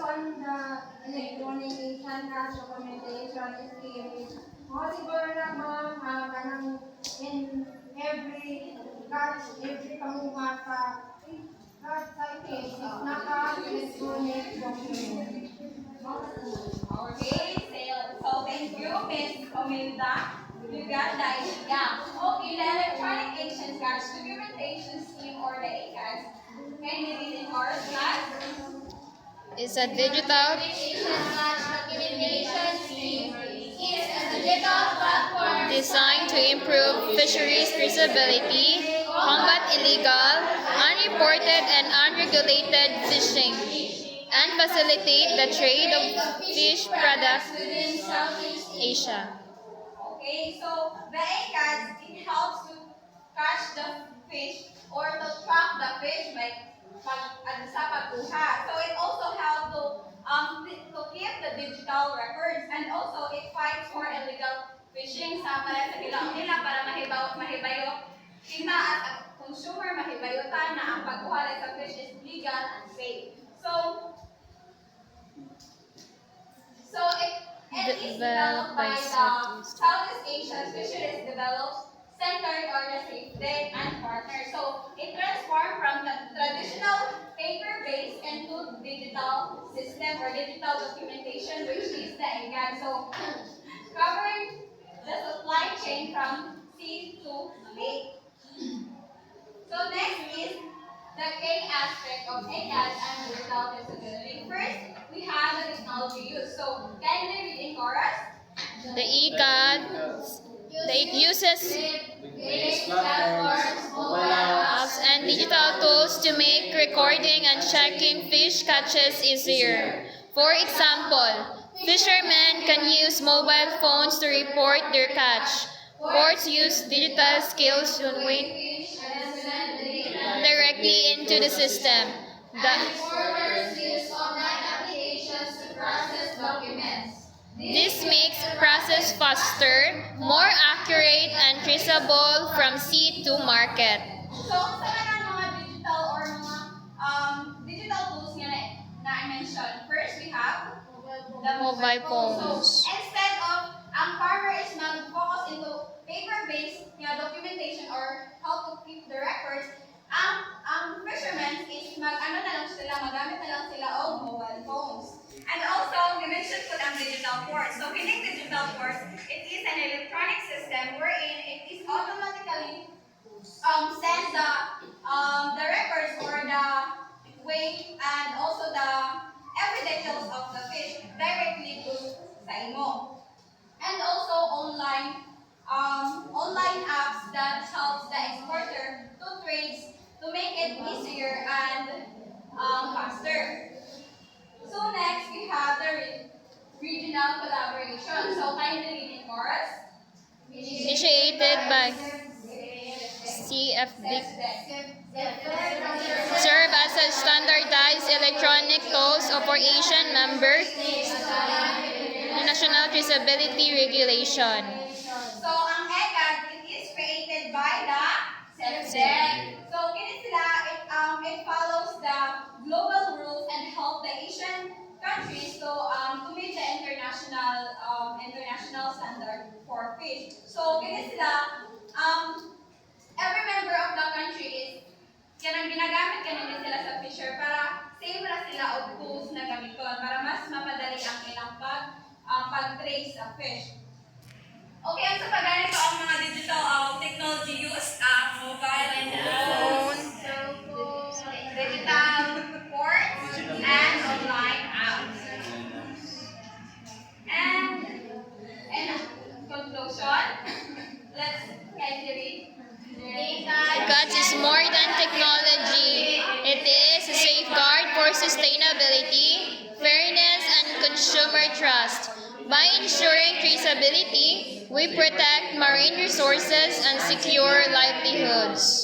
on the electronic instant cash documentation is mo siguro na kanang in every cash, every kamuha sa case is naka-electronic document. Okay, so thank you, Ms. Comilda. You got the idea. Okay, the Electronic Ancient Cash Documentation Scheme or the ACAS. Can you read in our class? It's a digital designed to improve fisheries traceability, combat illegal, unreported and unregulated fishing, and facilitate the trade of fish products within Southeast Asia. Okay, so the ACAS, it helps to catch the fish or to track the fish sa pagkuha. So it also helps to keep the digital records, and also it fights for illegal fishing sa para sa kilaw nila para mahibayo kita at consumer mahibayutan na ang pagkuha sa fish is legal and safe. So it is developed by the Southeast Asian Fisheries Development Center or the SafeDec and partners. So it transformed from the traditional paper-based into digital system or digital documentation, which is the ECAD. So covering the supply chain from sea to lake. So next is the K aspect of ECAD and digital traceability. First, we have the technology used. So can you read in chorus? The ECAD uses apps and digital tools to make recording and checking fish catches easier. For example, fishermen can use mobile phones to report their catch. Ports use digital skills to weigh directly into the system. This makes process faster, more accurate, and traceable from sea to market. So, sa mga digital or mga digital tools nga na I mentioned, first we have the Mobile phones. So, instead of ang farmer is nag-focus into paper-based documentation or how to keep the records, ang fishermen is magamit na lang sila og mobile phones. And also, we mentioned po ang digital port. So, kining digital port, it is an electronic system wherein it is automatically send the records or the weight and also the every details of the fish directly to sa imo. And also online apps that helps the exporter to trade to make it easier and faster. So next we have the regional collaboration. So kindly read in chorus. Initiated by CFD. Serve as a standardized electronic tools for Asian members. The National Traceability Regulation. So ang ECAD, it is created by the SafeDec. So kini sila, it follows the global rules and help the Asian countries to meet the international standard for fish. So kini sila, every member of the country is kanang ginagamit kanina sila sa fisher para same ra sila og tools na gamiton para mas mapadali ang ilang pag-trace sa fish. Okay, ang sa pagganito ang mga digital technology used, mobile phone, digital ports, and online apps. And in conclusion, let's read. ECAD is more than technology. It is a safeguard for sustainability, fairness, and consumer trust. By ensuring traceability, we protect marine resources and secure livelihoods.